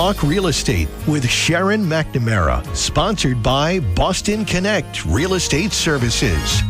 Talk Real Estate with Sharon McNamara, sponsored by Boston Connect Real Estate Services.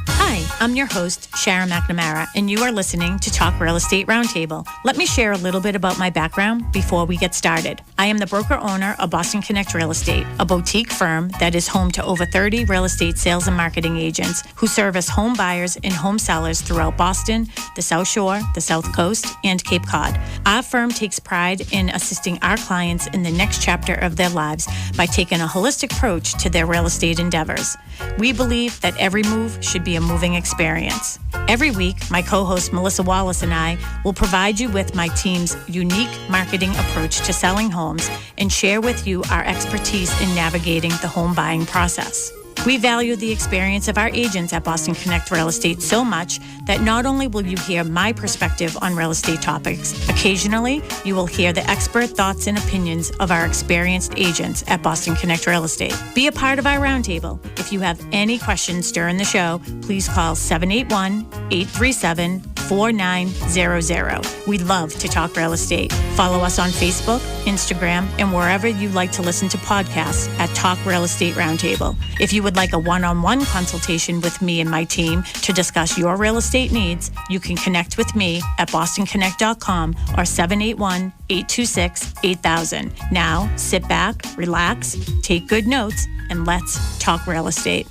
Hi, I'm your host, Sharon McNamara, and you are listening to Talk Real Estate Roundtable. Let me share a little bit about my background before we get started. I am the broker owner of Boston Connect Real Estate, a boutique firm that is home to over 30 real estate sales and marketing agents who service home buyers and home sellers throughout Boston, the South Shore, the South Coast, and Cape Cod. Our firm takes pride in assisting our clients in the next chapter of their lives by taking a holistic approach to their real estate endeavors. We believe that every move should be a moving experience. Every week, my co-host Melissa Wallace and I will provide you with my team's unique marketing approach to selling homes and share with you our expertise in navigating the home buying process. We value the experience of our agents at Boston Connect Real Estate so much that not only will you hear my perspective on real estate topics, occasionally you will hear the expert thoughts and opinions of our experienced agents at Boston Connect Real Estate. Be a part of our roundtable. If you have any questions during the show, please call 781-837-4900. We'd love to talk real estate. Follow us on Facebook, Instagram, and wherever you like to listen to podcasts at Talk Real Estate Roundtable. If you would like a one-on-one consultation with me and my team to discuss your real estate needs, you can connect with me at bostonconnect.com or 781-826-8000. Now, sit back, relax, take good notes, and let's talk real estate.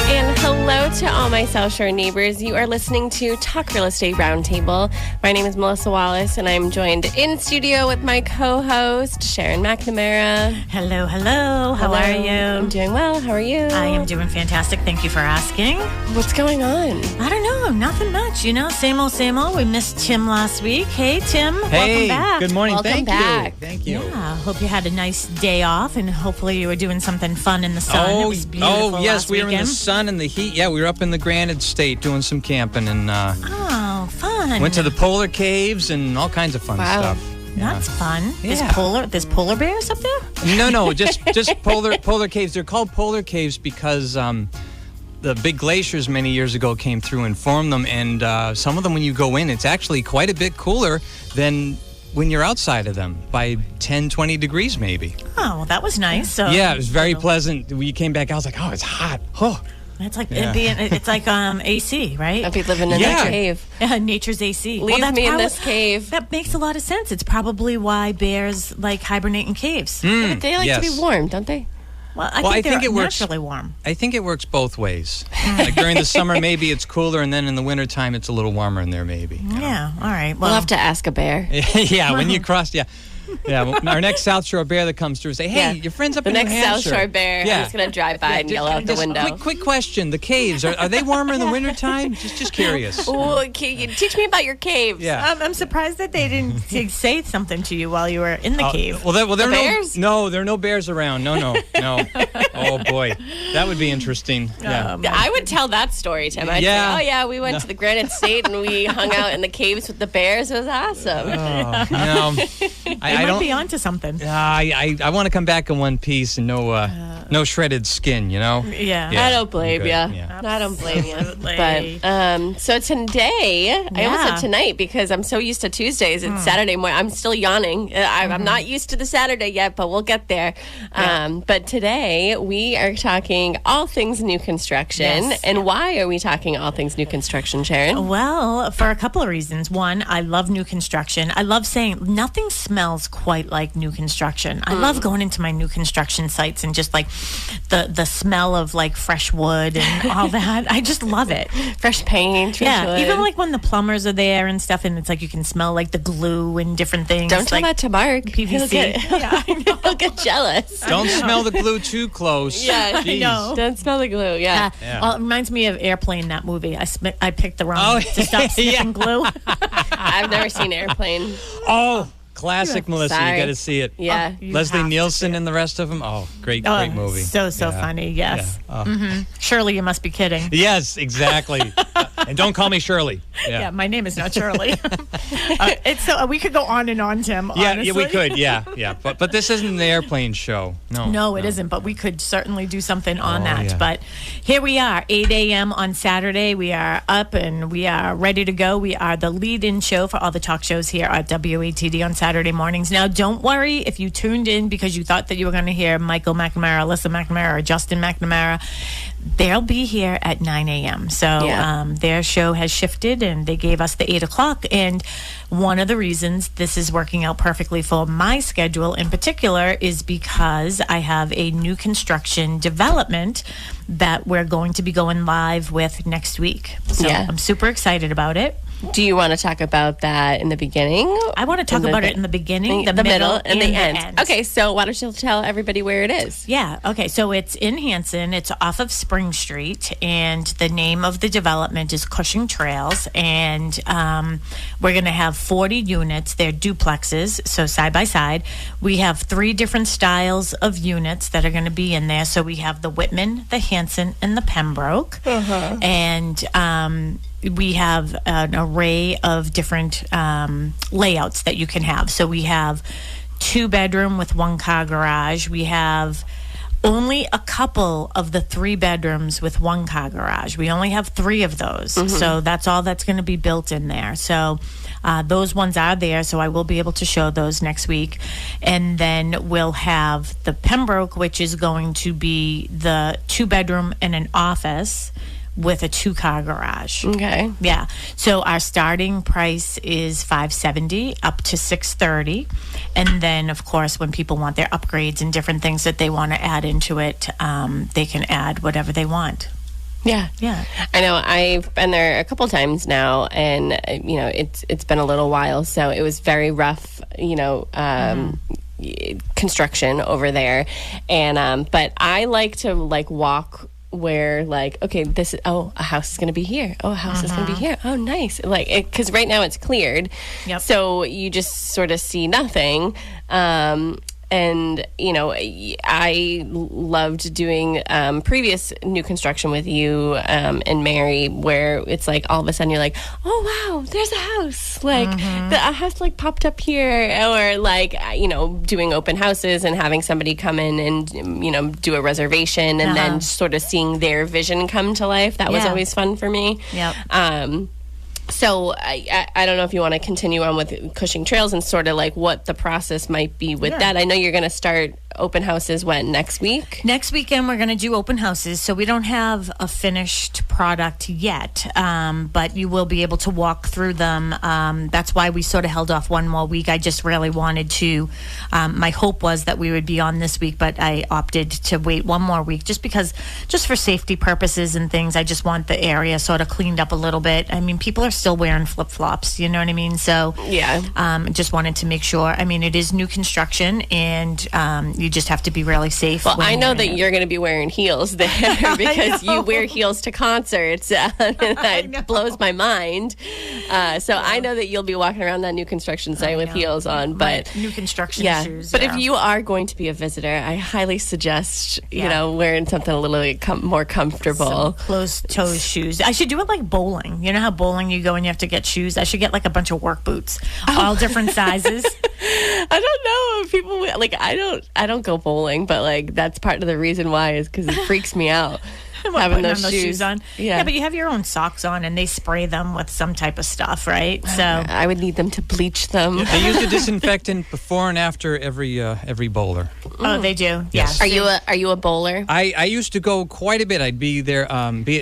And hello to all my South Shore neighbors. You are listening to Talk Real Estate Roundtable. My name is Melissa Wallace, and I'm joined in studio with my co-host, Sharon McNamara. Hello, hello. How are you? I'm doing well. How are you? I am doing fantastic. Thank you for asking. What's going on? I don't know. Nothing much. You know, same old, same old. We missed Tim last week. Hey, Tim. Hey, welcome back. good morning. Welcome back. Thank you. Yeah, hope you had a nice day off, and hopefully you were doing something fun in the sun. It was beautiful yes, last we were in the weekend. sun and the heat. Yeah, we were up in the Granite State doing some camping and Oh, fun. went to the polar caves and all kinds of fun stuff. Yeah. That's fun. Yeah. There's polar bears up there? No, just polar caves. They're called polar caves because the big glaciers many years ago came through and formed them, and some of them, when you go in, it's actually quite a bit cooler than when you're outside of them by 10, 20 degrees maybe. Oh, well, that was nice. So Yeah, it was very pleasant. We came back, I was like, oh, it's hot. Oh. It's like it's like AC, right? I'll be living in Yeah. a cave. Yeah, nature's AC. Leave that's me in this cave. That makes a lot of sense. It's probably why bears like hibernate in caves. But they like to be Yes. warm, don't they? Well, I think think they're it works. naturally warm. I think it works both ways. Like during the summer, maybe it's cooler, and then in the wintertime, it's a little warmer in there, maybe. Yeah, all right. We'll Well, have to ask a bear. Yeah, when you cross, yeah. Our next South Shore bear that comes through, say, hey, Yeah. your friend's up The in next New South Hampshire. Shore bear. Yeah. I'm just going to drive by and yell out the window. Quick question. The caves, are they warmer in the wintertime? Just curious. Oh, can you teach me about your caves? Yeah. I'm surprised that they didn't say something to you while you were in the cave. Well, there are bears? there are no bears around. No. Oh, boy. That would be interesting. Yeah. I would tell that story, Tim. I'd Yeah. say, oh, yeah, we went to the Granite State and we hung out in the caves with the bears. It was awesome. I They might don't. be onto something. I want to come back in one piece and no shredded skin, you know? Yeah. I don't blame Good, you. yeah. I don't blame you. Absolutely. But so today, I almost Yeah. said tonight because I'm so used to Tuesdays. It's Saturday morning. I'm still yawning. I'm not used to the Saturday yet, but we'll get there. But today we are talking all things new construction. Yes. And why are we talking all things new construction, Sharon? Well, for a couple of reasons. One, I love new construction. I love saying nothing smells quite like new construction. I love going into my new construction sites and just like the smell of like fresh wood and all that. I just love it. Fresh paint. fresh Yeah, wood. even like when the plumbers are there and stuff, and it's like you can smell like the glue and different things. Don't tell like that to Mark. PVC. He'll get, Yeah, I know. he'll get jealous. Don't smell the glue too close. Yeah, Jeez. I know. Don't smell the glue. Yeah. Yeah. Well, it reminds me of Airplane, that movie. I picked the wrong Oh, to stop sniffing glue. I've never seen Airplane. Oh, classic, Melissa. Sorry. You got to see it. Yeah. You Leslie have to Nielsen see it. and the rest of them. Oh, great movie. So Yeah. funny. Yes. Yeah. Oh. Surely you must be kidding. Yes, exactly. And don't call me Shirley. Yeah, my name is not Shirley. We could go on and on, Tim. Yeah, honestly. we could. Yeah. But this isn't the airplane show. No, it isn't. But we could certainly do something on that. yeah. But here we are, 8 a.m. on Saturday. We are up and we are ready to go. We are the lead-in show for all the talk shows here at WATD on Saturday mornings. Now, don't worry if you tuned in because you thought that you were going to hear Michael McNamara, Alyssa McNamara, or Justin McNamara. They'll be here at 9 a.m. So their show has shifted and they gave us the 8 o'clock. And one of the reasons this is working out perfectly for my schedule in particular is because I have a new construction development that we're going to be going live with next week. So I'm super excited about it. Do you want to talk about that in the beginning? I want to talk about it in the beginning, the middle, and the end. Okay, so why don't you tell everybody where it is? Yeah, okay, so it's in Hanson. It's off of Spring Street, and the name of the development is Cushing Trails, and we're going to have 40 units. They're duplexes, so side by side. We have 3 different styles of units that are going to be in there. So we have the Whitman, the Hanson, and the Pembroke. And we have an array of different layouts that you can have. So we have 2-bedroom with 1-car garage. We have only a couple of the 3 bedrooms with 1-car garage. We only have 3 of those. So that's all that's going to be built in there. So those ones are there. So I will be able to show those next week. And then we'll have the Pembroke, which is going to be the 2-bedroom and an office with a 2-car garage. Okay. Yeah. So our starting price is $570 up to $630, and then of course when people want their upgrades and different things that they want to add into it, they can add whatever they want. Yeah. I know. I've been there a couple times now, and it's been a little while, so it was very rough. Construction over there, and but I like to walk where a house is going to be here. Oh, a house is going to be here. Oh, nice. Because right now it's cleared. Yep. So you just sort of see nothing. And, I loved doing previous new construction with you and Mary, where it's all of a sudden you're like, oh, wow, there's a house. A house popped up here. Or doing open houses and having somebody come in and, do a reservation and then sort of seeing their vision come to life. That was always fun for me. Yep. So I don't know if you want to continue on with Cushing Trails and sort of what the process might be with that. I know you're going to start open houses next week? Next weekend we're going to do open houses, so we don't have a finished product yet, but you will be able to walk through them. That's why we sort of held off one more week. I just really wanted to, my hope was that we would be on this week, but I opted to wait one more week just for safety purposes and things. I just want the area sort of cleaned up a little bit. I mean, people are still wearing flip-flops, you know what I mean? So just wanted to make sure. I mean, it is new construction, and you just have to be really safe. Well, I know that you're going to be wearing heels there because you wear heels to concerts, and that blows my mind. So I know that you'll be walking around that new construction site with heels on. But new construction shoes. But if you are going to be a visitor, I highly suggest wearing something a little more comfortable. Some closed-toe shoes. I should do it like bowling. You know how bowling you go and you have to get shoes? I should get a bunch of work boots, all different sizes. I don't know if people I don't go bowling, but that's part of the reason why is because it freaks me out. Having those shoes on. Yeah, but you have your own socks on, and they spray them with some type of stuff, right? So I would need them to bleach them. They use a disinfectant before and after every bowler. Oh, they do. Yes. Are you a bowler? I used to go quite a bit. I'd be there.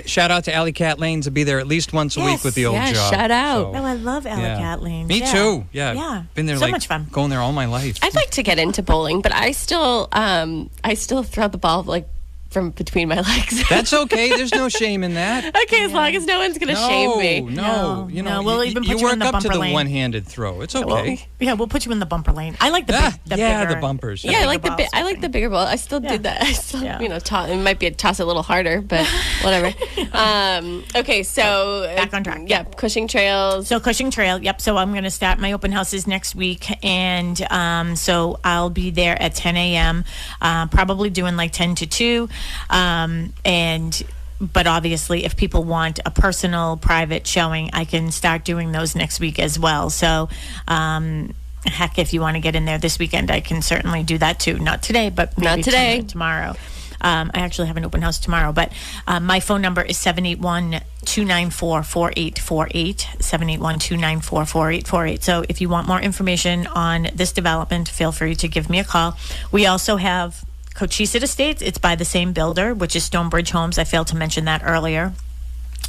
Shout out to Alley Cat Lanes. I'd be there at least once a week with the old job. Shout out. So, I love Alley Cat Lanes. Me too. Yeah. Yeah. Been there so much fun. Going there all my life. I'd like to get into bowling, but I still throw the ball from between my legs. That's okay. There's no shame in that. Okay, as long as no one's going to shame me. No. We'll even put you in the bumper lane. You work up to the one-handed throw. It's okay. We'll put you in the bumper lane. I like the bigger, the bumpers. I like the bigger ball. I still do that. I still, it might be toss a little harder, but whatever. Okay, so back on track. Yeah, Cushing Trails. So Cushing Trail. Yep. So I'm going to start my open houses next week, and so I'll be there at 10 a.m. Probably doing 10 to 2. And but obviously, if people want a personal, private showing, I can start doing those next week as well. So, heck, if you want to get in there this weekend, I can certainly do that too. Not today, but maybe Not today. tomorrow. I actually have an open house tomorrow, but my phone number is 781-294-4848, 781-294-4848. So if you want more information on this development, feel free to give me a call. We also have Cochise Estates. It's by the same builder, which is Stonebridge Homes. I failed to mention that earlier.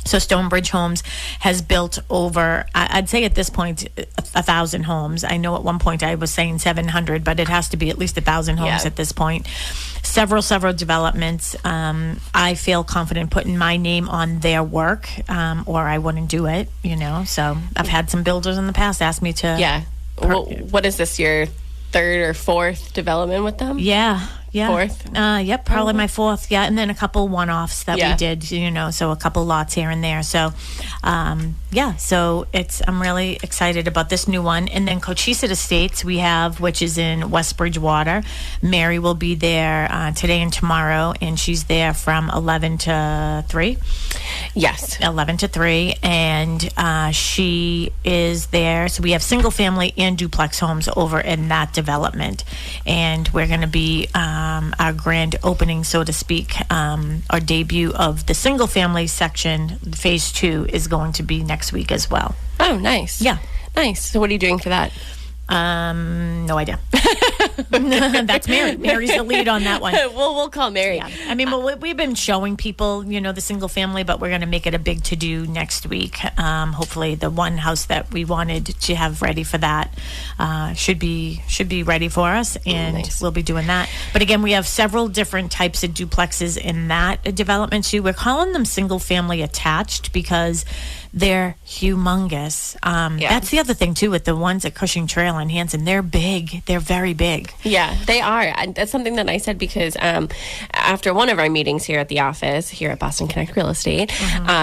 So Stonebridge Homes has built over, I'd say at this point, 1,000 homes. I know at one point I was saying 700, but it has to be at least 1,000 homes at this point. Several developments. I feel confident putting my name on their work, or I wouldn't do it, So I've had some builders in the past ask me to. Yeah. What is this, your third or fourth development with them? Yeah. Fourth? Yep, probably my fourth. Yeah, and then a couple one-offs that we did, so a couple lots here and there. So, so I'm really excited about this new one. And then Cochise Estates we have, which is in West Bridgewater. Mary will be there today and tomorrow, and she's there from 11 to 3. Yes. 11 to 3, and she is there. So we have single-family and duplex homes over in that development, and we're going to be our grand opening, so to speak, our debut of the single family section, phase 2, is going to be next week as well. Oh, nice. Yeah. Nice. So what are you doing for that? No idea. That's Mary. Mary's the lead on that one. We'll call Mary. Yeah. I mean, we've been showing people, the single family, but we're going to make it a big to-do next week. Hopefully the one house that we wanted to have ready for that should be ready for us, and we'll be doing that. But again, we have several different types of duplexes in that development too. We're calling them single family attached because they're humongous. That's the other thing too with the ones at Cushing Trail and Hanson. They're big. They're very big. Yeah, they are. That's something that I said because after one of our meetings here at the office, here at Boston Connect Real Estate,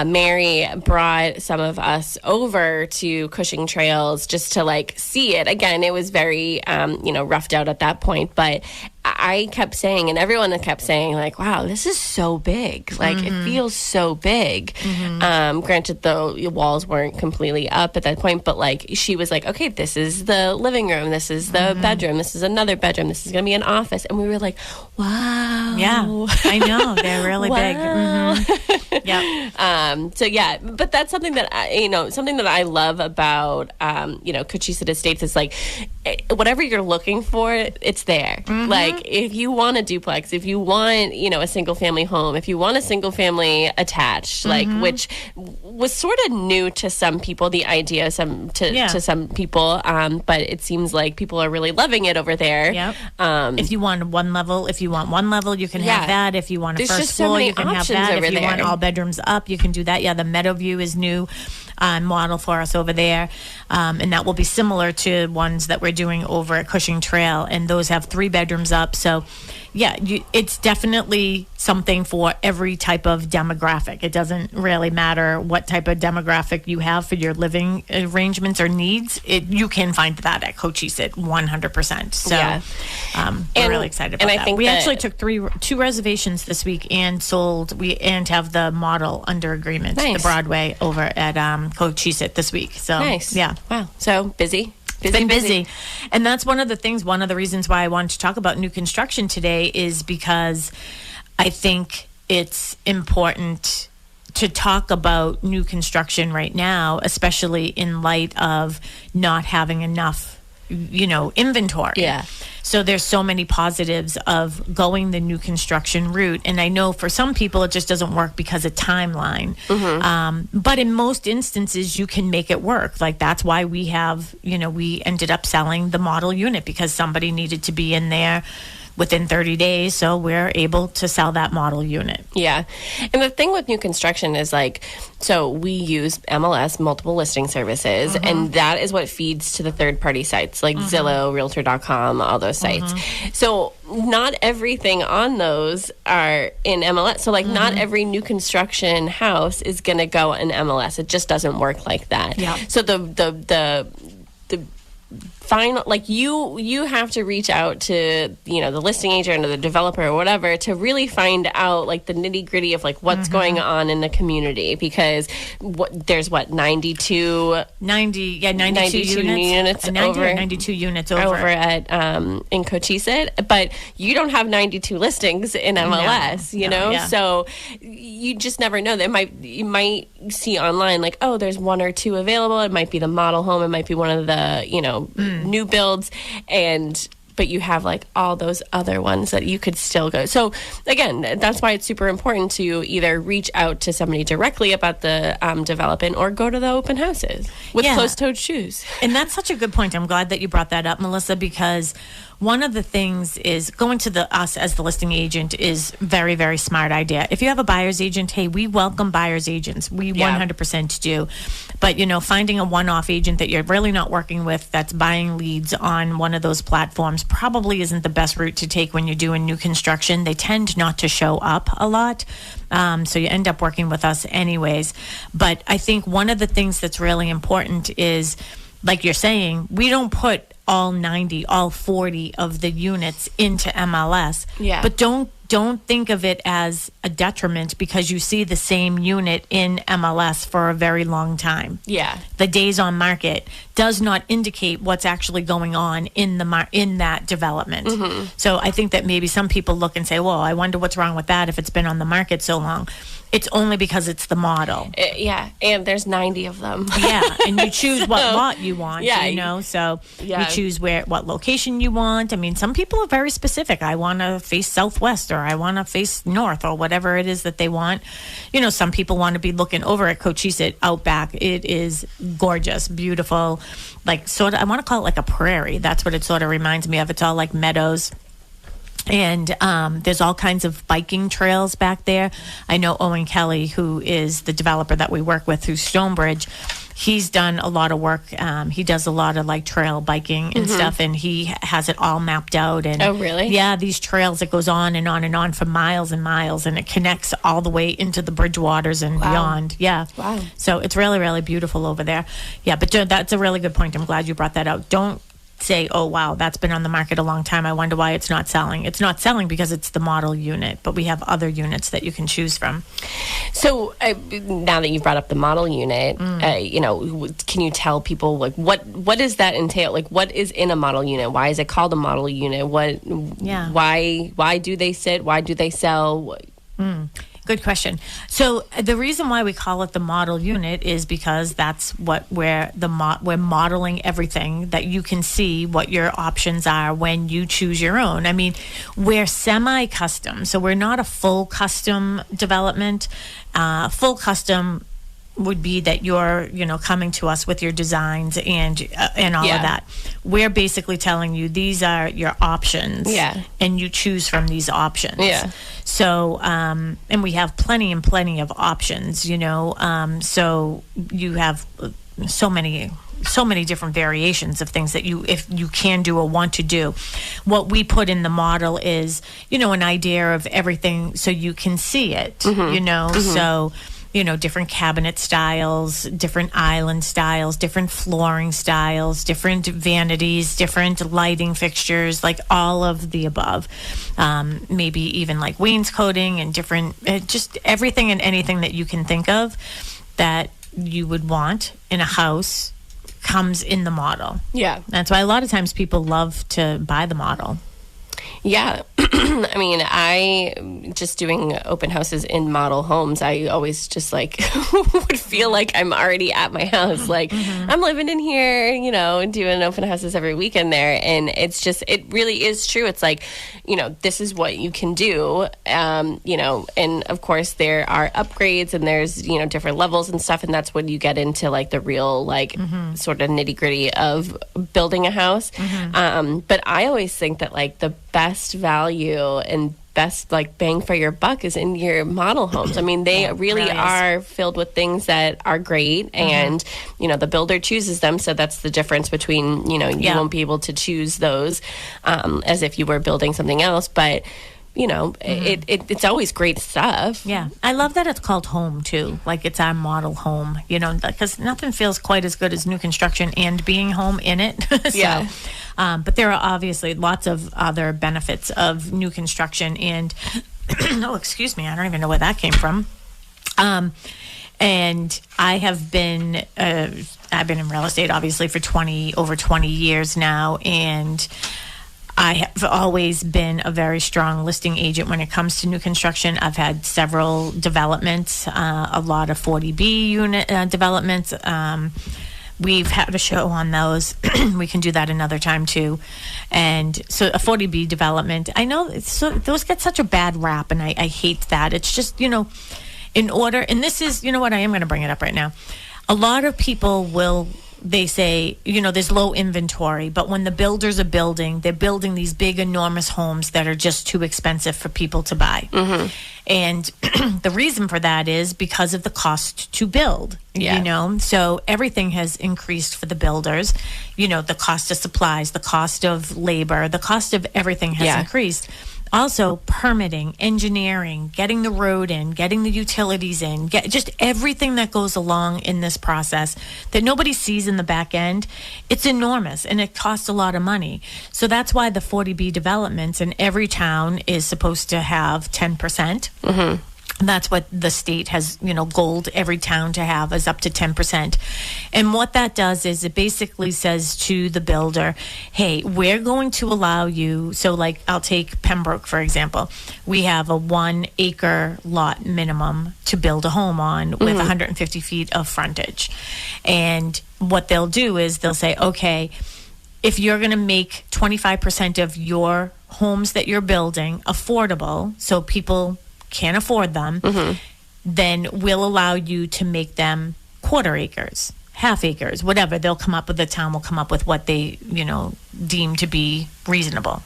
Mary brought some of us over to Cushing Trails just to see it. Again, it was very, roughed out at that point, but I kept saying, and everyone kept saying, wow, this is so big. It feels so big. Granted, the walls weren't completely up at that point, but she was like, okay, this is the living room. This is the bedroom. This is another bedroom. This is going to be an office. And we were like, wow. Yeah, I know. They're really big. Yeah. But that's something that I love about, Cochise Estates is whatever you're looking for, it's there. If you want a duplex, if you want, a single family home, if you want a single family attached, which was sort of new to some people, the idea to some people, but it seems like people are really loving it over there. Yep. If you want one level, you can have that. If you want a first floor, you can have that. If you want all bedrooms up, you can do that. Yeah, the Meadowview is new model for us over there, and that will be similar to ones that we're doing over at Cushing Trail, and those have 3 bedrooms up. So yeah, it's definitely something for every type of demographic. It doesn't really matter what type of demographic you have for your living arrangements or needs. You can find that at Cochise at 100%. So we're really excited about that. We actually took 2 reservations this week and sold and have the model under agreement, the Broadway over at Cochise this week. So nice. Yeah. Wow. So busy. It's been busy. And that's one of the reasons why I wanted to talk about new construction today is because I think it's important to talk about new construction right now, especially in light of not having enough, inventory. Yeah. So there's so many positives of going the new construction route. And I know for some people it just doesn't work because of timeline. But in most instances, you can make it work. That's why we have, we ended up selling the model unit because somebody needed to be in there within 30 days, so we're able to sell that model unit. Yeah. And the thing with new construction is so we use MLS, multiple listing services, and that is what feeds to the third-party sites like Zillow, Realtor.com, all those sites. So not everything on those are in MLS. So not every new construction house is going to go in MLS. It just doesn't work like that. Yeah. So the find, like, you have to reach out to, you know, the listing agent or the developer or whatever to really find out, like, the nitty gritty of, like, what's going on in the community, because there's 92 units 92 units over at in Cochise, but you don't have 92 listings in MLS, you know? Yeah. So you just never know. You might see online, like, oh, there's one or two available. It might be the model home. It might be one of the, you know, new builds, but you have, like, all those other ones that you could still go. So again, that's why it's super important to either reach out to somebody directly about the development, or go to the open houses with closed-toed shoes. And that's such a good point. I'm glad that you brought that up, Melissa, because one of the things is going to us as the listing agent is very, very smart idea. If you have a buyer's agent, hey, we welcome buyer's agents. We 100% do. But, you know, finding a one-off agent that you're really not working with that's buying leads on one of those platforms probably isn't the best route to take when you're doing new construction. They tend not to show up a lot. So you end up working with us anyways. But I think one of the things that's really important is, like you're saying, we don't put all 90, all 40 of the units into MLS. Yeah. But don't think of it as a detriment because you see the same unit in MLS for a very long time. Yeah. The days on market does not indicate what's actually going on in that development. So I think that maybe some people look and say, well, I wonder what's wrong with that if it's been on the market so long. It's only because it's the model. Yeah, and there's 90 of them. Yeah, and you choose what lot you want, yeah, you know, so yeah. you choose what location you want. I mean, some people are very specific. I want to face southwest, or I want to face north, or whatever it is that they want. You know, some people want to be looking over at Cochise out back. It is gorgeous, beautiful, like sort of, I want to call it like a prairie. That's what it sort of reminds me of. It's all like meadows. And there's all kinds of biking trails back there. I know Owen Kelly, who is the developer that we work with through Stonebridge, he's done a lot of work. He does a lot of like trail biking and stuff, and he has it all mapped out. And oh, really? Yeah, these trails, it goes on and on and on for miles and miles, and it connects all the way into the Bridgewaters and beyond. Yeah. Wow. So it's really, really beautiful over there. Yeah, but that's a really good point. I'm glad you brought that out. Don't say, oh, wow, that's been on the market a long time. I wonder why it's not selling. It's not selling because it's the model unit, but we have other units that you can choose from. So now that you've brought up the model unit, you know, can you tell people, like, what does that entail? Like, what is in a model unit? Why is it called a model unit? Why do they sit? Why do they sell? Good question. So the reason why we call it the model unit is because that's what we're modeling everything that you can see what your options are when you choose your own. I mean, we're semi-custom, so we're not a full custom development. Full custom would be that you're, you know, coming to us with your designs and all of that. We're basically telling you these are your options, and you choose from these options. Yeah. So, and we have plenty of options, you know. So you have so many different variations of things that if you can do or want to do. What we put in the model is, you know, an idea of everything so you can see it, you know. So, you know, different cabinet styles, different island styles, different flooring styles, different vanities, different lighting fixtures, like all of the above. Maybe even like wainscoting and different, just everything and anything that you can think of that you would want in a house comes in the model. Yeah. That's why a lot of times people love to buy the model. Yeah. I mean, I just doing open houses in model homes, I always just like would feel like I'm already at my house. Like I'm living in here, you know, doing open houses every weekend there. And it's just, it really is true. It's like, you know, this is what you can do, you know, and of course there are upgrades and there's, you know, different levels and stuff. And that's when you get into like the real, like sort of nitty gritty of building a house. But I always think that like the best value and best like bang for your buck is in your model homes. I mean, they really are filled with things that are great, and you know, the builder chooses them, so that's the difference between, you know, you won't be able to choose those as if you were building something else, but it's always great stuff. Yeah. I love that it's called home, too. Like, it's our model home, because nothing feels quite as good as new construction and being home in it. Yeah. But there are obviously lots of other benefits of new construction. And, oh, excuse me, I don't even know where that came from. And I have been, I've been in real estate, obviously, for over 20 years now. And I have always been a very strong listing agent when it comes to new construction. I've had several developments, a lot of 40B unit developments. We've had a show on those. We can do that another time too. And so a 40B development, I know those get such a bad rap, and I hate that. It's just, in order, and this is, what, I am going to bring it up right now. A lot of people they say, there's low inventory, but when the builders are building, they're building these big, enormous homes that are just too expensive for people to buy. Mm-hmm. And the reason for that is because of the cost to build, So everything has increased for the builders. The cost of supplies, the cost of labor, the cost of everything has increased. Also, permitting, engineering, getting the road in, getting the utilities in, just everything that goes along in this process that nobody sees in the back end. It's enormous, and it costs a lot of money. So that's why the 40B developments in every town is supposed to have 10%. Mm-hmm. That's what the state has, goaled every town to have, is up to 10%. And what that does is it basically says to the builder, hey, we're going to allow you. So, like, I'll take Pembroke, for example. We have a 1 acre lot minimum to build a home on with 150 feet of frontage. And what they'll do is they'll say, okay, if you're going to make 25% of your homes that you're building affordable, so people can't afford them, then we'll allow you to make them quarter acres, half acres, whatever. The town will come up with what they, deem to be reasonable.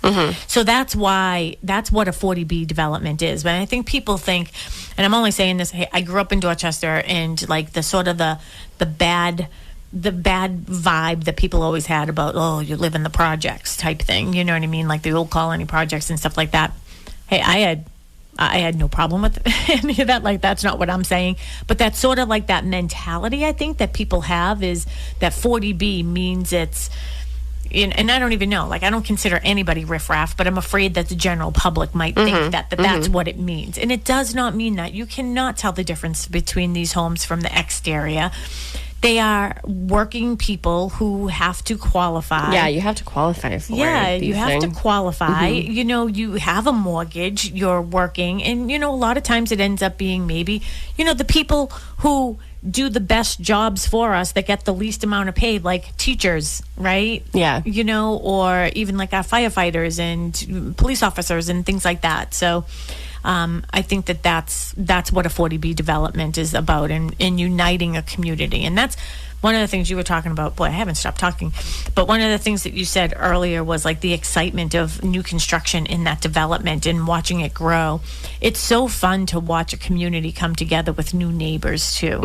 So that's what a 40B development is. But I think people think, and I'm only saying this, hey, I grew up in Dorchester, and like the sort of the bad vibe that people always had about, oh, you live in the projects type thing. You know what I mean? Like the old colony projects and stuff like that. Hey, I had no problem with any of that. Like, that's not what I'm saying. But that's sort of like that mentality, I think, that people have, is that 40B means it's, and I don't even know. Like, I don't consider anybody riffraff, but I'm afraid that the general public might think that's what it means. And it does not mean that. You cannot tell the difference between these homes from the exterior. They are working people who have to qualify. Yeah, you have to qualify for it. Yeah, you have to qualify. You have a mortgage, you're working, and, a lot of times it ends up being maybe, the people who do the best jobs for us that get the least amount of pay, like teachers, right? Yeah. Or even like our firefighters and police officers and things like that. So I think that's what a 40B development is about, in uniting a community. And that's one of the things you were talking about. Boy, I haven't stopped talking. But one of the things that you said earlier was like the excitement of new construction in that development and watching it grow. It's so fun to watch a community come together with new neighbors too,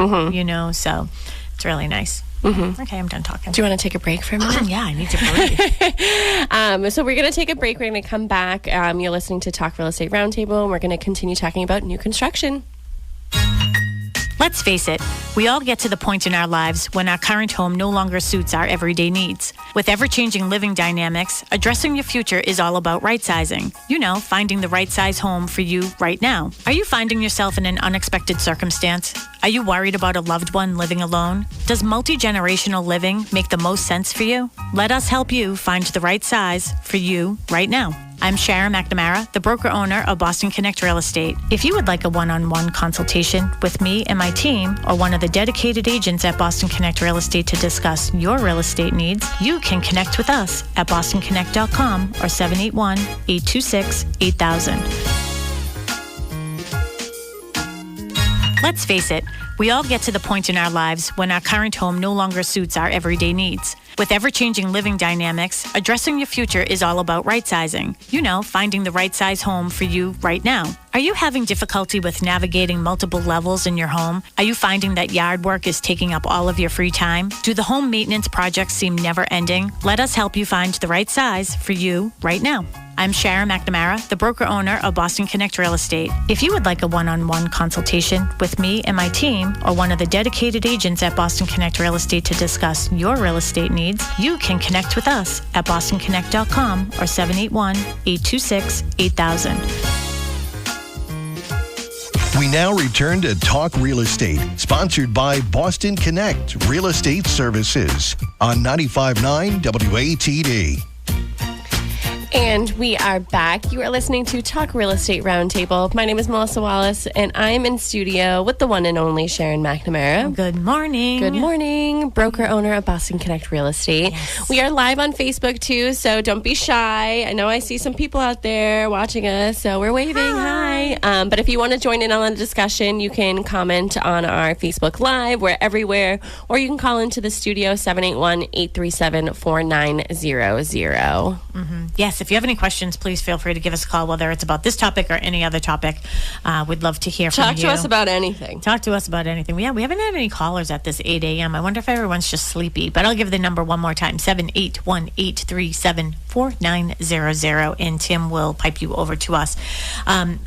so it's really nice. Okay, I'm done talking. Do you want to take a break for a minute? Yeah, I need to breathe. So we're going to take a break. We're going to come back. You're listening to Talk Real Estate Roundtable, and we're going to continue talking about new construction. Let's face it, we all get to the point in our lives when our current home no longer suits our everyday needs. With ever-changing living dynamics, addressing your future is all about right-sizing. Finding the right size home for you right now. Are you finding yourself in an unexpected circumstance? Are you worried about a loved one living alone? Does multi-generational living make the most sense for you? Let us help you find the right size for you right now. I'm Sharon McNamara, the broker-owner of Boston Connect Real Estate. If you would like a one-on-one consultation with me and my team, or one of the dedicated agents at Boston Connect Real Estate to discuss your real estate needs, you can connect with us at bostonconnect.com or 781-826-8000. Let's face it, we all get to the point in our lives when our current home no longer suits our everyday needs. With ever-changing living dynamics, addressing your future is all about right-sizing. Finding the right size home for you right now. Are you having difficulty with navigating multiple levels in your home? Are you finding that yard work is taking up all of your free time? Do the home maintenance projects seem never-ending? Let us help you find the right size for you right now. I'm Sharon McNamara, the broker owner of Boston Connect Real Estate. If you would like a one-on-one consultation with me and my team, or one of the dedicated agents at Boston Connect Real Estate to discuss your real estate needs, you can connect with us at bostonconnect.com or 781-826-8000. We now return to Talk Real Estate, sponsored by Boston Connect Real Estate Services on 95.9 WATD. And we are back. You are listening to Talk Real Estate Roundtable. My name is Melissa Wallace, and I am in studio with the one and only Sharon McNamara. Good morning. Good morning. Broker owner of Boston Connect Real Estate. Yes. We are live on Facebook, too, so don't be shy. I know I see some people out there watching us, so we're waving. Hi. But if you want to join in on the discussion, you can comment on our Facebook Live. We're everywhere. Or you can call into the studio, 781-837-4900. Yes, if you have any questions, please feel free to give us a call, whether it's about this topic or any other topic. We'd love to hear from you. Talk to us about anything. Talk to us about anything. Yeah, we haven't had any callers at this 8 a.m. I wonder if everyone's just sleepy. But I'll give the number one more time, 781-837-4900, and Tim will pipe you over to us.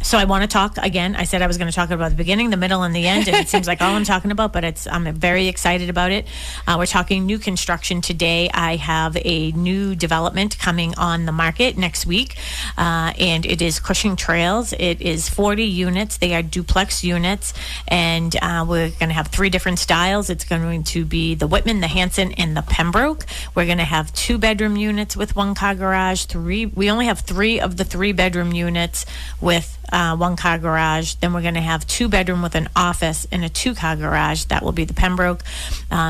So I want to talk, again, I said I was going to talk about the beginning, the middle, and the end, and it seems like all I'm talking about, but I'm very excited about it. We're talking new construction today. I have a new development coming on the market next week, and it is Cushing Trails. It is 40 units. They are duplex units, and we're going to have 3 different styles. It's going to be the Whitman, the Hanson, and the Pembroke. We're going to have 2-bedroom units with 1-car garage. We only have 3 of the 3-bedroom units with 1-car garage. Then we're going to have 2-bedroom with an office and a 2-car garage. That will be the Pembroke.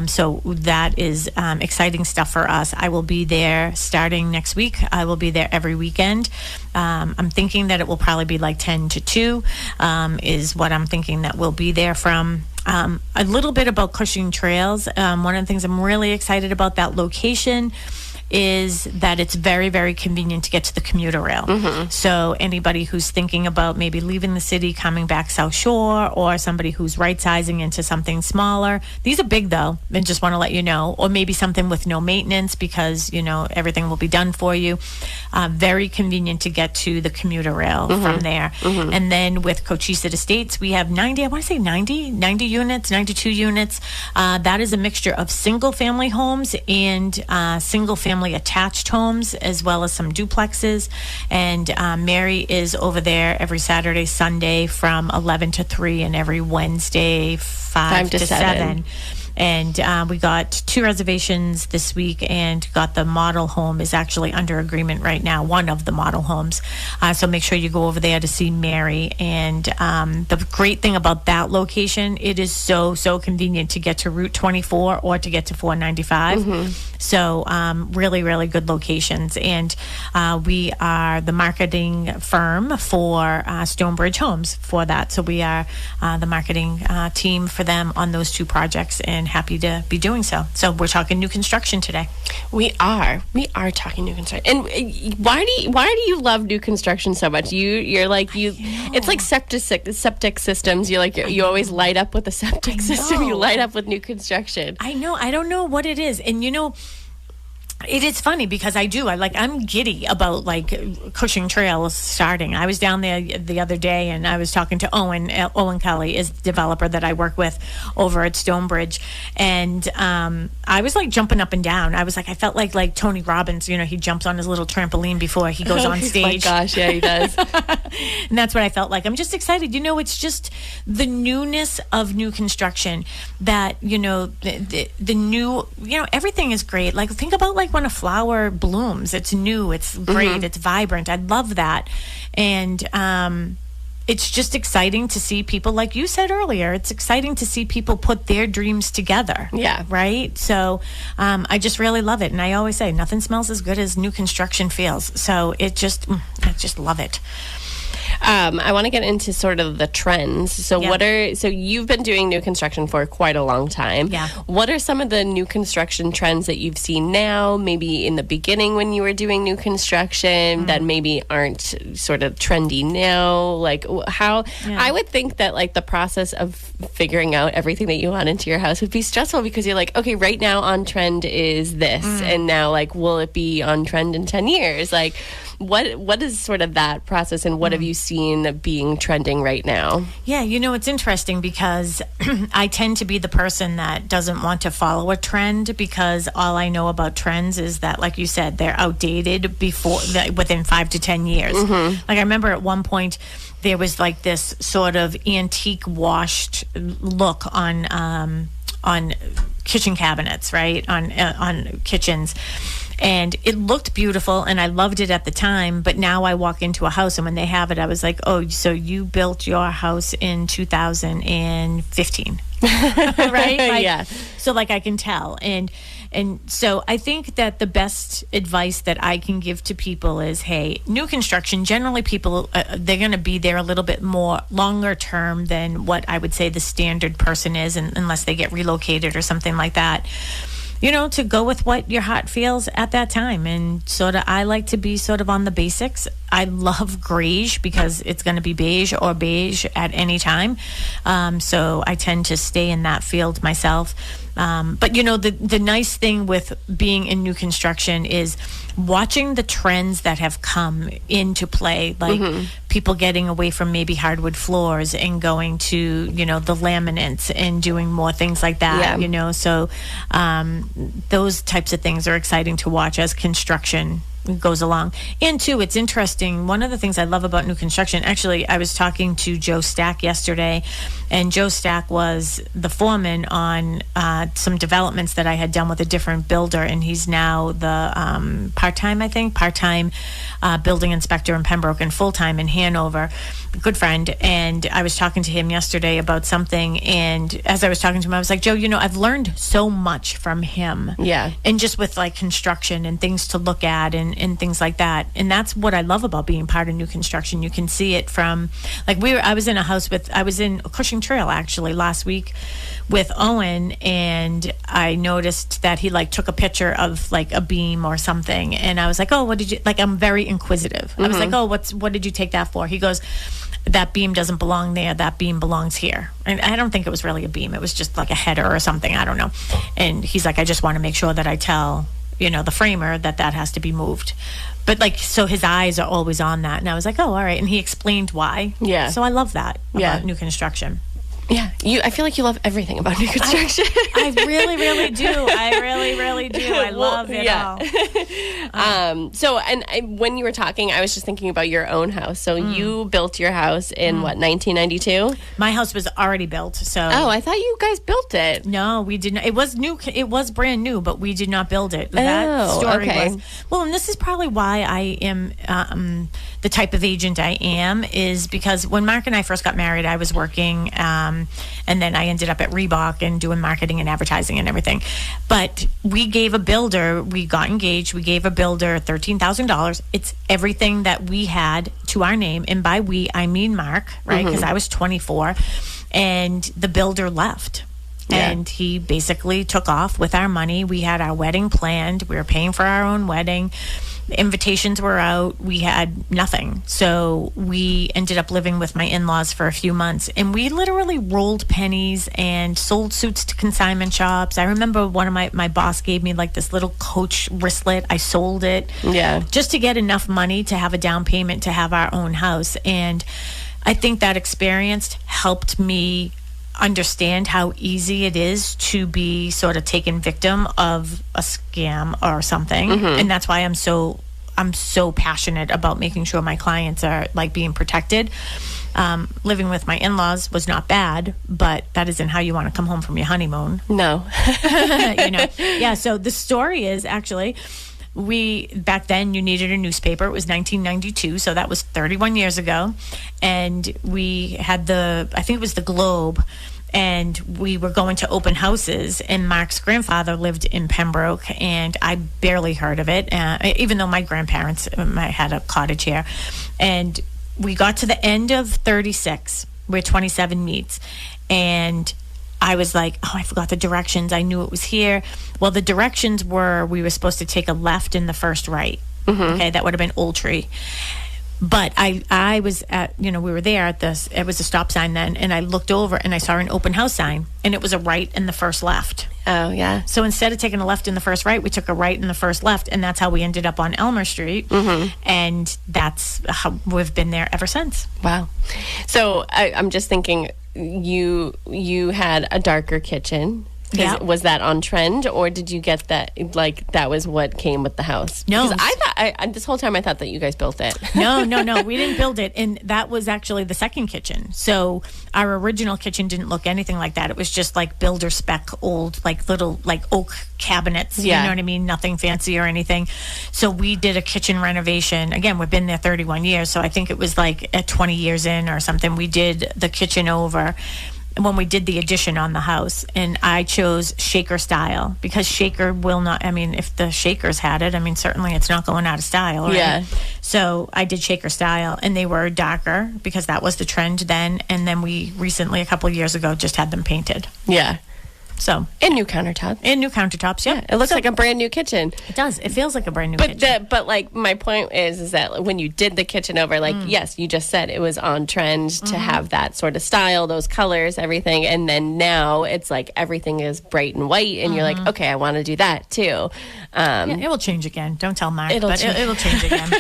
So that is exciting stuff for us. I will be there starting next week. I will be there every weekend. I'm thinking that it will probably be like 10 to 2 is what I'm thinking that we'll be there from. A little bit about Cushing Trails. One of the things I'm really excited about that location is that it's very, very convenient to get to the commuter rail. So anybody who's thinking about maybe leaving the city, coming back South Shore, or somebody who's right-sizing into something smaller. These are big, though, and just want to let you know. Or maybe something with no maintenance because, everything will be done for you. Very convenient to get to the commuter rail from there. And then with Cochise Estates, we have 90 units, 92 units. That is a mixture of single-family homes and single-family attached homes, as well as some duplexes. And Mary is over there every Saturday, Sunday from 11 to 3, and every Wednesday 5 to 7. And we got 2 reservations this week, and got the model home is actually under agreement right now, one of the model homes. So make sure you go over there to see Mary. And the great thing about that location, it is so convenient to get to Route 24 or to get to 495. So really, really good locations. And we are the marketing firm for Stonebridge Homes for that. So we are the marketing team for them on those 2 projects, and happy to be doing so. So we're talking new construction today. We are talking new construction. And why do you love new construction so much? You're like it's like septic systems. You always light up with a septic system. You light up with new construction. I know. I don't know what it is. And it is funny because I'm giddy about Cushing Trails starting. I was down there the other day, and I was talking to Owen Kelly is the developer that I work with over at Stonebridge. And I was jumping up and down. I was I felt like Tony Robbins, he jumps on his little trampoline before he goes on stage. Oh my gosh, yeah, he does. And that's what I felt like. I'm just excited. It's just the newness of new construction that, the new, everything is great. Think about when a flower blooms, it's new, it's great, it's vibrant. I love that. And it's just exciting to see people, like you said earlier, it's exciting to see people put their dreams together. Yeah. Right? So I just really love it. And I always say, nothing smells as good as new construction feels. So I just love it. I want to get into sort of the trends. So Yeah. so you've been doing new construction for quite a long time. Yeah. What are some of the new construction trends that you've seen now, maybe in the beginning when you were doing new construction that maybe aren't sort of trendy now? Like how, I would think that like the process of figuring out everything that you want into your house would be stressful because you're like, okay, right now on trend is this. And now like, will it be on trend in 10 years? Like, what is sort of that process and what have you seen being trending right now? Yeah, it's interesting because I tend to be the person that doesn't want to follow a trend because all I know about trends is that, like you said, they're outdated within 5 to 10 years. Like I remember at one point there was like this sort of antique washed look on kitchen cabinets, right? On kitchens. And it looked beautiful and I loved it at the time, but now I walk into a house and when they have it, I was like, oh, so you built your house in 2015, right? Yeah. So like I can tell. And so I think that the best advice that I can give to people is, hey, new construction, generally people, they're going to be there a little bit more longer term than what I would say the standard person is, unless they get relocated or something like that. To go with what your heart feels at that time. And sort of, I like to be sort of on the basics. I love beige because it's going to be beige or beige at any time. So I tend to stay in that field myself. But the nice thing with being in new construction is watching the trends that have come into play, like people getting away from maybe hardwood floors and going to, the laminates and doing more things like that, So those types of things are exciting to watch as construction goes along. And two, it's interesting. One of the things I love about new construction, actually, I was talking to Joe Stack yesterday, and Joe Stack was the foreman on some developments that I had done with a different builder, and he's now the part-time building inspector in Pembroke and full-time in Hanover. Good friend. And I was talking to him yesterday about something, and as I was talking to him, I was like, Joe, I've learned so much from him. Yeah. And just with like construction and things to look at and things like that. And that's what I love about being part of new construction. You can see it from, like I was in Cushing Trail actually last week with Owen, and I noticed that he like took a picture of like a beam or something, and I was like, oh, what did you, like, I'm very inquisitive. I was like, oh, what did you take that for? He goes, that beam doesn't belong there, that beam belongs here. And I don't think it was really a beam, it was just like a header or something, I don't know. And he's like, I just want to make sure that I tell the framer that has to be moved. But like, so his eyes are always on that. And I was like, oh, all right. And he explained why. Yeah. So I love that about new construction. Yeah, I feel like you love everything about new construction. I really, really do. I really, really do. I love it all. So, when you were talking, I was just thinking about your own house. So you built your house in, 1992? My house was already built, so... Oh, I thought you guys built it. No, we did not. It was new. It was brand new, but we did not build it. That story was... Well, and this is probably why I am the type of agent I am, is because when Mark and I first got married, I was working... and then I ended up at Reebok and doing marketing and advertising and everything. But we got engaged, we gave a builder $13,000. It's everything that we had to our name. And by we, I mean Mark, right? Because I was 24. And the builder left. Yeah. And he basically took off with our money. We had our wedding planned. We were paying for our own wedding. Invitations were out. We had nothing. So we ended up living with my in-laws for a few months. And we literally rolled pennies and sold suits to consignment shops. I remember one of my boss gave me like this little Coach wristlet. I sold it. Yeah. Just to get enough money to have a down payment to have our own house. And I think that experience helped me understand how easy it is to be sort of taken victim of a scam or something. And that's why I'm so passionate about making sure my clients are like being protected. Living with my in-laws was not bad, but that isn't how you want to come home from your honeymoon. No. Yeah, so the story is actually, back then you needed a newspaper. It was 1992, so that was 31 years ago. And we had I think it was the Globe, and we were going to open houses, and Mark's grandfather lived in Pembroke, and I barely heard of it, even though my grandparents had a cottage here. And we got to the end of 36 where 27 meets, and I was like, oh, I forgot the directions. I knew it was here. Well, the directions were we were supposed to take a left in the first right. Okay, that would have been Old Tree. But I was at, we were there at this, it was a stop sign then, and I looked over and I saw an open house sign, and it was a right in the first left. Oh, yeah. So instead of taking a left in the first right, we took a right in the first left, and that's how we ended up on Elmer Street. And that's how we've been there ever since. Wow. So I'm just thinking, you had a darker kitchen. Yeah. Was that on trend, or did you get that, like, that was what came with the house? No. Because I thought, this whole time I thought that you guys built it. No, we didn't build it. And that was actually the second kitchen. So our original kitchen didn't look anything like that. It was just like builder spec old, like little, like oak cabinets. Yeah. You know what I mean? Nothing fancy or anything. So we did a kitchen renovation. Again, we've been there 31 years. So I think it was like at 20 years in or something, we did the kitchen over when we did the addition on the house, and I chose shaker style because shaker will not, if the Shakers had it, certainly it's not going out of style, right? Yeah. So I did shaker style, and they were darker because that was the trend then, and then we recently, a couple of years ago, just had them painted. Yeah. So And new countertops. And new countertops, yeah. It looks like a brand new kitchen. It does. It feels like a brand new kitchen. But like, my point is that when you did the kitchen over, like, yes, you just said it was on trend to have that sort of style, those colors, everything. And then now it's like everything is bright and white, and you're like, okay, I want to do that too. Yeah, it will change again. Don't tell Mark, It'll but it'll change again.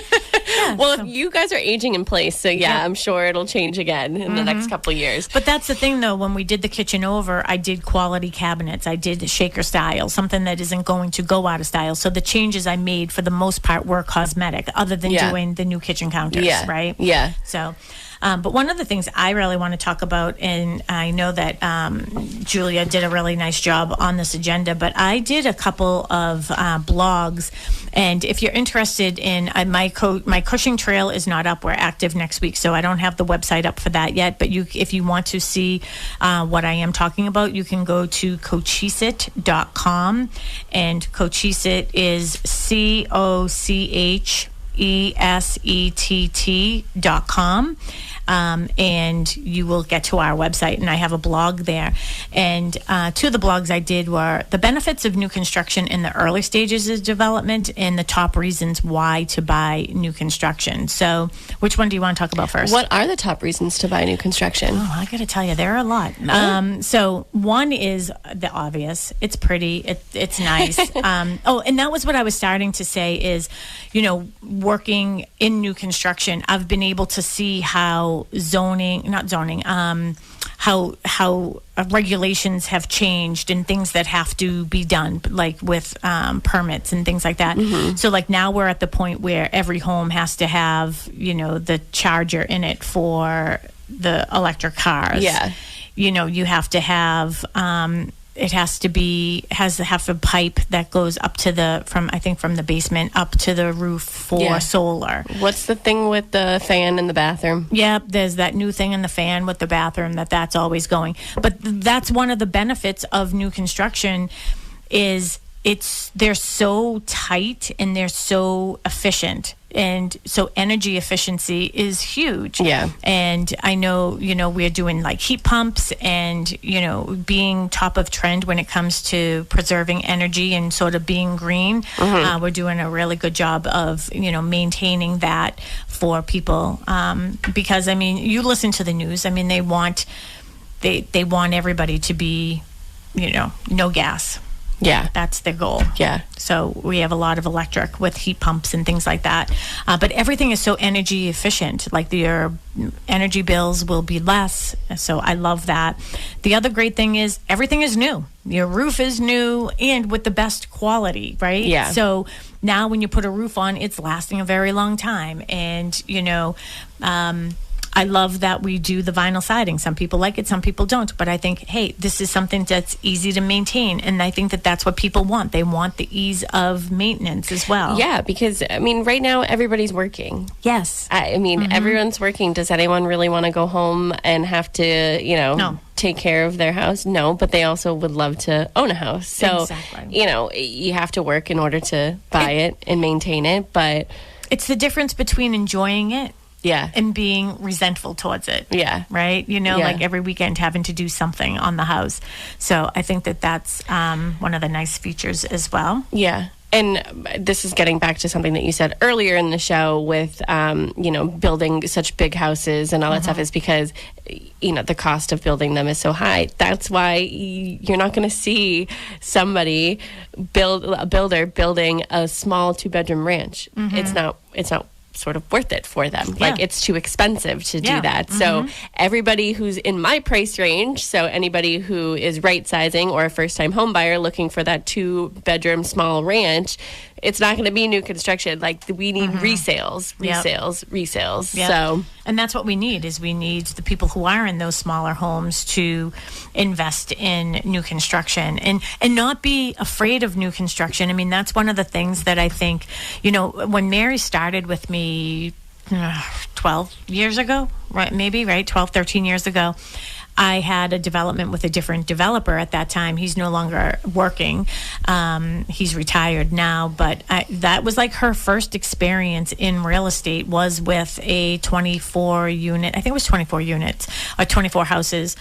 Yeah, well, you guys are aging in place, so yeah, I'm sure it'll change again in the next couple of years. But that's the thing, though. When we did the kitchen over, I did quality cabinets. I did shaker style, something that isn't going to go out of style. So the changes I made, for the most part, were cosmetic, other than doing the new kitchen counters, right? Yeah. So, but one of the things I really want to talk about, and I know that Julia did a really nice job on this agenda, but I did a couple of blogs, and if you're interested in my Cushing Trail is not up. We're active next week, so I don't have the website up for that yet. But if you want to see what I am talking about, you can go to Cochesit.com, and Cochesit is COCHESETT.com. And you will get to our website, and I have a blog there. And two of the blogs I did were the benefits of new construction in the early stages of development and the top reasons why to buy new construction. So which one do you want to talk about first? What are the top reasons to buy new construction? Oh, I got to tell you, there are a lot. So one is the obvious. It's pretty. It's nice. And that was what I was starting to say is, working in new construction, I've been able to see how how regulations have changed and things that have to be done, like with permits and things like that. So like now we're at the point where every home has to have, the charger in it for the electric cars. Yeah. You have to have, it has to have a pipe that goes up to from the basement up to the roof for solar. What's the thing with the fan in the bathroom? Yeah, there's that new thing in the fan with the bathroom that's always going. But that's one of the benefits of new construction is they're so tight and they're so efficient. And so energy efficiency is huge. Yeah. And I know, we're doing like heat pumps and, being top of trend when it comes to preserving energy and sort of being green. We're doing a really good job of, maintaining that for people. Because, you listen to the news. They want everybody to be, no gas. Yeah. That's their goal. Yeah. So we have a lot of electric with heat pumps and things like that. But everything is so energy efficient. Like your energy bills will be less. So I love that. The other great thing is everything is new. Your roof is new and with the best quality, right? Yeah. So now when you put a roof on, it's lasting a very long time. And, I love that we do the vinyl siding. Some people like it, some people don't. But I think, hey, this is something that's easy to maintain. And I think that's what people want. They want the ease of maintenance as well. Yeah, because, right now everybody's working. Yes. Everyone's working. Does anyone really want to go home and have to, No. take care of their house? No, but they also would love to own a house. So, exactly. You have to work in order to buy it and maintain it. But it's the difference between enjoying it Yeah. and being resentful towards it. Yeah. Right? Yeah. Like every weekend having to do something on the house. So I think that that's one of the nice features as well. Yeah. And this is getting back to something that you said earlier in the show with, building such big houses and all that stuff is because, the cost of building them is so high. That's why you're not going to see somebody a builder building a small 2-bedroom ranch. It's not sort of worth it for them. Like, it's too expensive to do that. So everybody who's in my price range, so anybody who is right sizing or a first time home buyer looking for that 2-bedroom small ranch, it's not going to be new construction. Like, we need resales. Yep. So, and that's what we need the people who are in those smaller homes to invest in new construction and not be afraid of new construction. I mean, that's one of the things that I think, when Mary started with me 12 years ago, right? Maybe, right? 12, 13 years ago. I had a development with a different developer at that time. He's no longer working. He's retired now, but that was like her first experience in real estate was with a 24 unit. I think it was 24 units or 24 houses.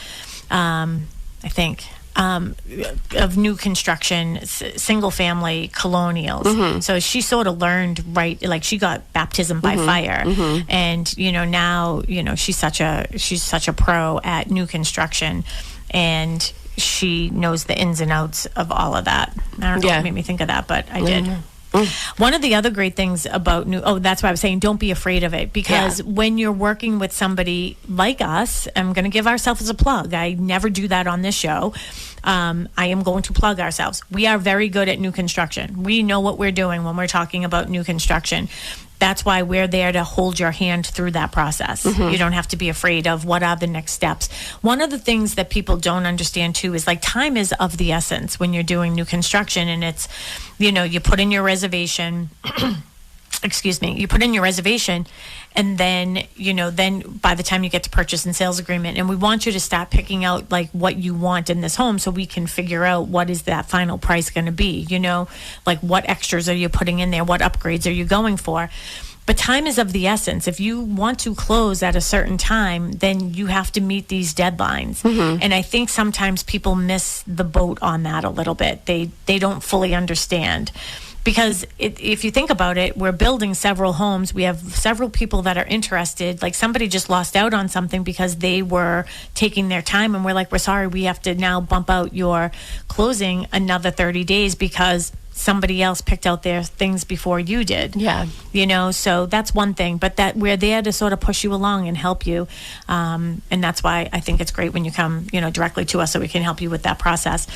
I think. Of new construction, single family colonials. So she sort of learned like she got baptism by fire. And, now, she's such a pro at new construction, and she knows the ins and outs of all of that. I don't know what made me think of that, but I did. One of the other great things about that's why I was saying don't be afraid of it, because when you're working with somebody like us, I'm going to give ourselves a plug. I never do that on this show. I am going to plug ourselves. We are very good at new construction. We know what we're doing when we're talking about new construction. That's why we're there to hold your hand through that process. You don't have to be afraid of what are the next steps. One of the things that people don't understand too is like time is of the essence when you're doing new construction, and it's, you put in your reservation. You put in your reservation, and then, then by the time you get to purchase and sales agreement, and we want you to start picking out like what you want in this home so we can figure out what is that final price going to be, like what extras are you putting in there? What upgrades are you going for? But time is of the essence. If you want to close at a certain time, then you have to meet these deadlines. And I think sometimes people miss the boat on that a little bit. They don't fully understand. Because if you think about it, we're building several homes. We have several people that are interested. Like somebody just lost out on something because they were taking their time. And we're like, we're sorry, we have to now bump out your closing another 30 days because somebody else picked out their things before you did. Yeah. So that's one thing. But that we're there to sort of push you along and help you. And that's why I think it's great when you come, directly to us so we can help you with that process.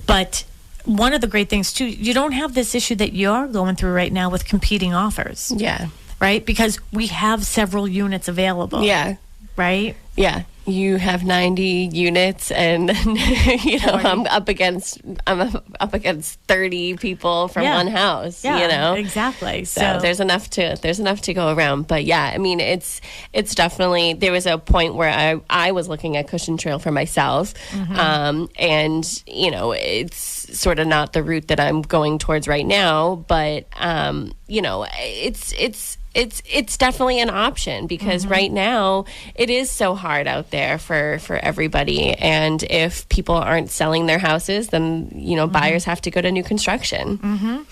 But one of the great things too, you don't have this issue that you're going through right now with competing offers. Yeah. Right? Because we have several units available. Yeah. Right? Yeah. You have 90 units, and I'm up against 30 people from one house. Exactly. So there's enough to go around. But yeah, I mean, it's definitely, there was a point where I was looking at Cushion Trail for myself, and it's sort of not the route that I'm going towards right now. But it's definitely an option because right now it is so hard out there for everybody. And if people aren't selling their houses, then, buyers have to go to new construction.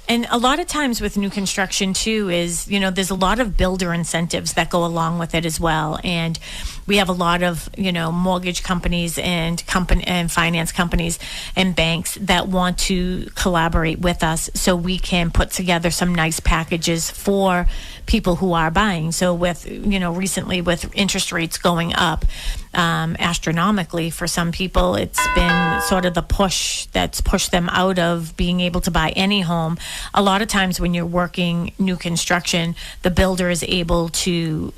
And a lot of times with new construction too is, there's a lot of builder incentives that go along with it as well. And we have a lot of, mortgage companies and finance companies and banks that want to collaborate with us so we can put together some nice packages for people who are buying. So with, recently with interest rates going up astronomically for some people, it's been sort of the push that's pushed them out of being able to buy any home. A lot of times when you're working new construction, the builder is able to,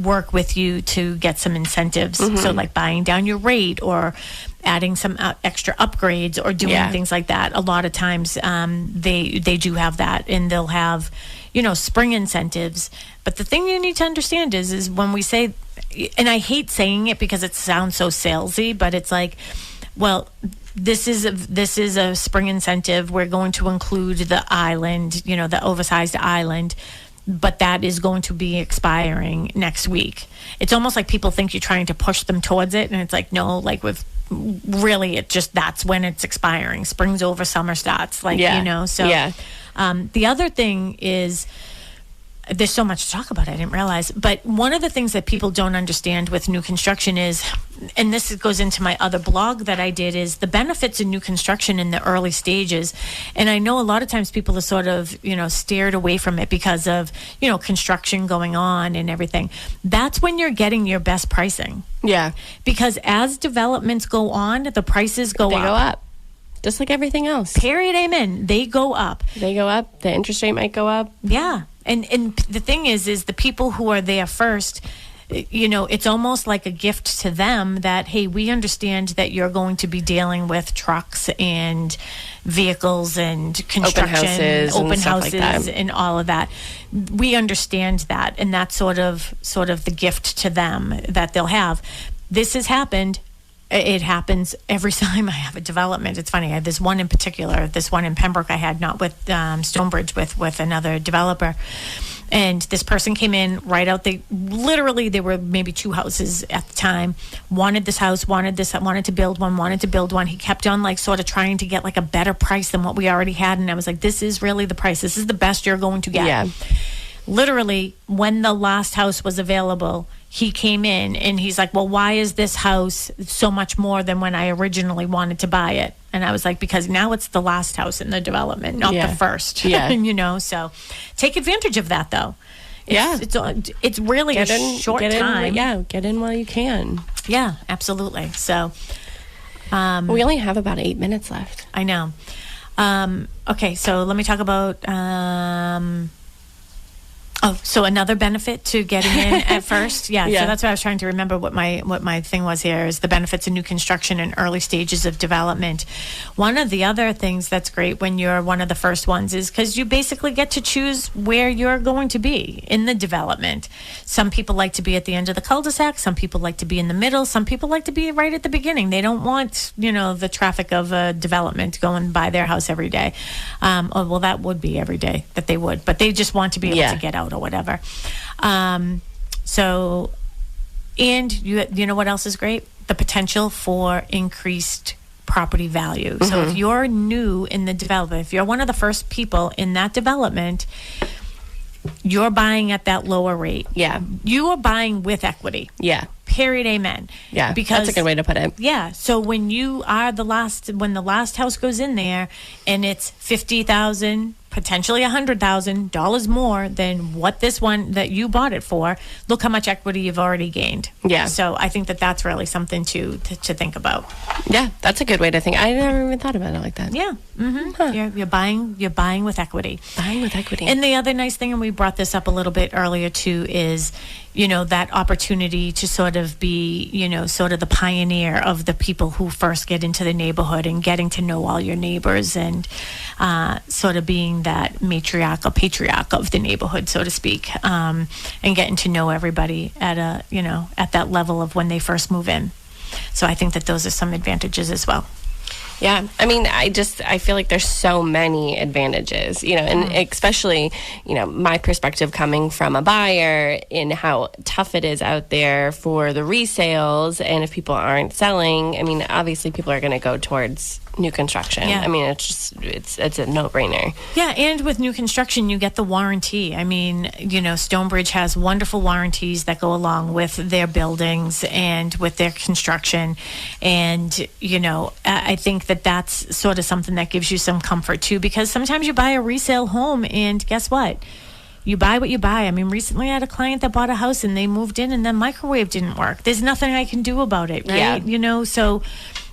work with you to get some incentives. So like buying down your rate or adding some extra upgrades or doing things like that. A lot of times they do have that, and they'll have, spring incentives. But the thing you need to understand is when we say, and I hate saying it because it sounds so salesy, but it's like, well, this is a spring incentive. We're going to include the island, the oversized island. but that is going to be expiring next week. It's almost like people think you're trying to push them towards it, and it's like, no, like with really, it just, that's when it's expiring. Spring's over, summer starts, like, you know, so the other thing is, there's so much to talk about, I didn't realize. But one of the things that people don't understand with new construction is, and this goes into my other blog that I did, is the benefits of new construction in the early stages. And I know a lot of times people are sort of, steered away from it because of, construction going on and everything. That's when you're getting your best pricing. Yeah. Because as developments go on, the prices go up. They go up. Just like everything else. Period. Amen. They go up. They go up. The interest rate might go up. Yeah. And the thing is the people who are there first, it's almost like a gift to them that, hey, we understand that you're going to be dealing with trucks and vehicles and construction, open houses and all of that. We understand that. And that's sort of the gift to them that they'll have. This has happened. It happens every time I have a development. It's funny. I had this one in particular, this one in Pembroke I had, not with Stonebridge, with another developer. And this person came in right out. Literally, there were maybe 2 houses at the time. Wanted this house, wanted to build one. He kept on like sort of trying to get like a better price than what we already had. And I was like, this is really the price. This is the best you're going to get. Yeah. Literally, when the last house was available, he came in and he's like, well, why is this house so much more than when I originally wanted to buy it? And I was like, because now it's the last house in the development, not the first. Yeah. So take advantage of that, though. It's really short time. Get in while you can. Yeah, absolutely. So we only have about 8 minutes left. I know. Okay, so let me talk about so another benefit to getting in at first. Yeah, so that's what I was trying to remember what my thing was here, is the benefits of new construction in early stages of development. One of the other things that's great when you're one of the first ones is because you basically get to choose where you're going to be in the development. Some people like to be at the end of the cul-de-sac. Some people like to be in the middle. Some people like to be right at the beginning. They don't want, the traffic of a development going by their house every day. Well, that would be every day that they would, but they just want to be able to get out or whatever. So, and you know what else is great? The potential for increased property value. Mm-hmm. So if you're new in the development, if you're one of the first people in that development, you're buying at that lower rate. Yeah. You are buying with equity. Yeah. Period. Amen. Yeah. Because that's a good way to put it. Yeah. So when you are when the last house goes in there and it's $50,000, potentially $100,000 more than what this one that you bought it for, look how much equity you've already gained. Yeah. So I think that's really something to think about. Yeah, that's a good way to think. I never even thought about it like that. Yeah. Mm-hmm. Huh. You're buying with equity. Buying with equity. And the other nice thing, and we brought this up a little bit earlier too, is that opportunity to sort of be, sort of the pioneer of the people who first get into the neighborhood and getting to know all your neighbors and sort of being that matriarch or patriarch of the neighborhood, so to speak, and getting to know everybody at at that level of when they first move in. So I think that those are some advantages as well. Yeah. I mean, I feel like there's so many advantages, and especially, my perspective coming from a buyer in how tough it is out there for the resales. And if people aren't selling, I mean, obviously people are going to go towards new construction. Yeah. I mean, it's a no-brainer. Yeah, and with new construction, you get the warranty. I mean, Stonebridge has wonderful warranties that go along with their buildings and with their construction. And, I think that's sort of something that gives you some comfort too, because sometimes you buy a resale home and guess what? You buy what you buy. I mean, recently I had a client that bought a house and they moved in and the microwave didn't work. There's nothing I can do about it, right? Yeah. So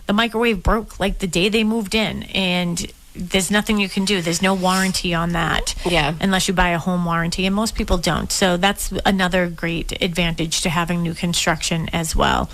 the microwave broke like the day they moved in, and there's nothing you can do. There's no warranty on that. Yeah. Unless you buy a home warranty, and most people don't. So that's another great advantage to having new construction as well.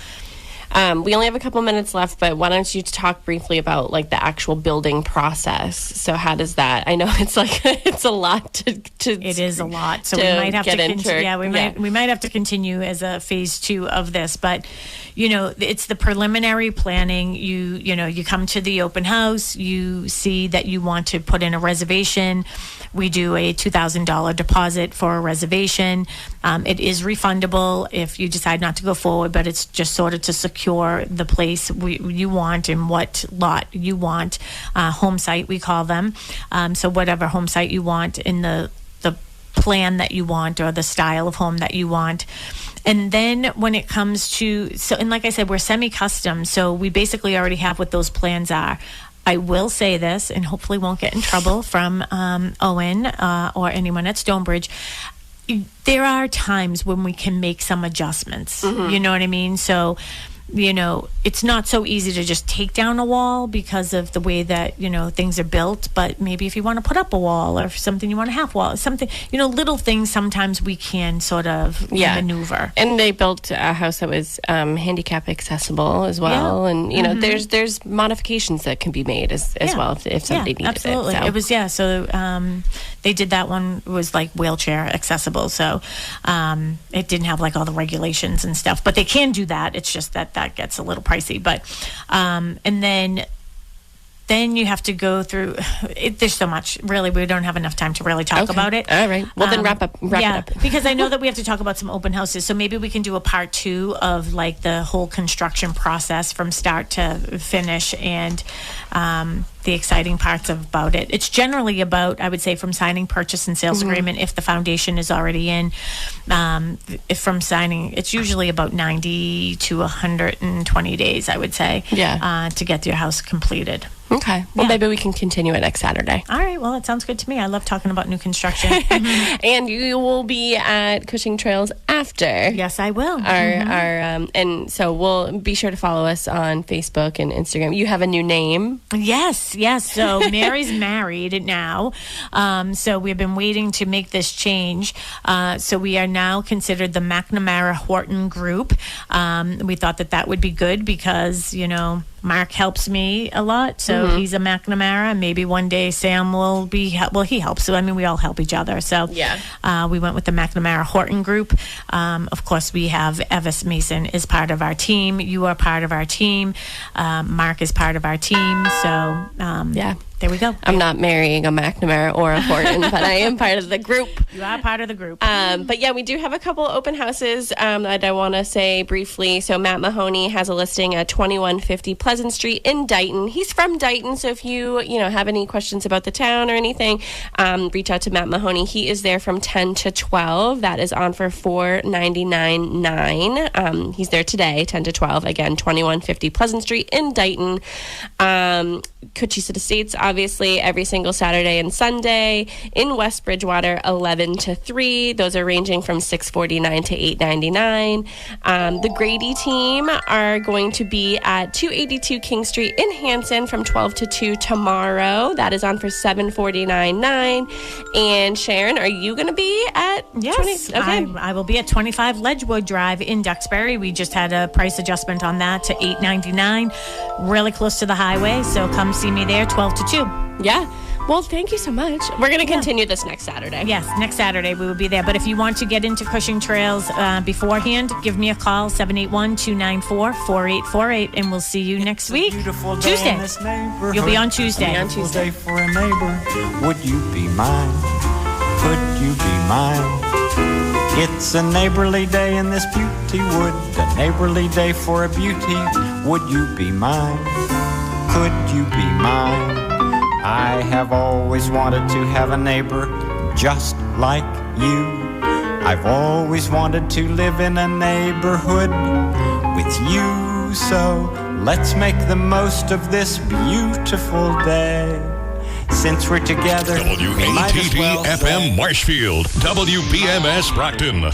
We only have a couple minutes left, but why don't you talk briefly about like the actual building process? So how does that? I know it's like it's a lot to. It is a lot, so we might have to continue. Yeah, we might have to continue as a phase 2 of this, but it's the preliminary planning. You come to the open house, you see that you want to put in a reservation. We do a $2,000 deposit for a reservation. It is refundable if you decide not to go forward, but it's just sort of to secure the place you want and what lot you want. Home site, we call them. So whatever home site you want in the plan that you want or the style of home that you want. And then when it comes to, and like I said, we're semi-custom, so we basically already have what those plans are. I will say this, and hopefully won't get in trouble from Owen or anyone at Stonebridge. There are times when we can make some adjustments. You know what I mean? So, it's not so easy to just take down a wall because of the way that, things are built. But maybe if you want to put up a wall or something, you want a half wall, something, little things sometimes we can sort of maneuver. And they built a house that was handicap accessible as well. And, there's modifications that can be made as well if somebody needed absolutely. it. So. It was, so they did that one, was like wheelchair accessible. So it didn't have like all the regulations and stuff. But they can do that. It's just that gets a little pricey. But and then you have to go through it. There's so much, really. We don't have enough time to really talk about it. All right. Well, then wrap it up. Because I know that we have to talk about some open houses. So maybe we can do a part 2 of like the whole construction process from start to finish and the exciting parts about it. It's generally about, I would say, from signing purchase and sales agreement, if the foundation is already in, if from signing, it's usually about 90 to 120 days, I would say, to get your house completed. Okay. Well, maybe we can continue it next Saturday. All right. Well, that sounds good to me. I love talking about new construction. And you will be at Cushing Trails after. Yes, I will. And so we'll be sure to follow us on Facebook and Instagram. You have a new name. Yes. So Mary's married now. So we've been waiting to make this change. So we are now considered the McNamara Horton group. We thought that would be good because, Mark helps me a lot, so he's a McNamara. Maybe one day Sam will be, he helps. So, we all help each other. So we went with the McNamara Horton group. Of course, we have Evis Mason is part of our team. You are part of our team. Mark is part of our team. So, there we go. I'm not marrying a McNamara or a Horton, but I am part of the group. You are part of the group. But we do have a couple open houses that I want to say briefly. So Matt Mahoney has a listing at 2150 Pleasant Street in Dighton. He's from Dighton, so if you have any questions about the town or anything, reach out to Matt Mahoney. He is there from 10 to 12. That is on for $499.9. He's there today, 10 to 12. Again, 2150 Pleasant Street in Dighton. Cochise Estates, obviously, every single Saturday and Sunday. In West Bridgewater, 11 to 3. Those are ranging from $649 to $899. The Grady team are going to be at 282 King Street in Hanson from 12 to 2 tomorrow. That is on for $749.9. And Sharon, are you going to be at 20? Okay. I will be at 25 Ledgewood Drive in Duxbury. We just had a price adjustment on that to $899. Really close to the highway, so come see me there, 12 to 2. Yeah. Well, thank you so much. We're going to continue this next Saturday. Yes, next Saturday we will be there. But if you want to get into Cushing Trails beforehand, give me a call, 781-294-4848, and we'll see you next week. Tuesday. You'll be on Tuesday. Day for a neighbor. Would you be mine? Could you be mine? It's a neighborly day in this beauty wood. A neighborly day for a beauty. Would you be mine? Could you be mine? I have always wanted to have a neighbor just like you. I've always wanted to live in a neighborhood with you. So let's make the most of this beautiful day. Since we're together, WATD FM Marshfield, WBMS Brockton.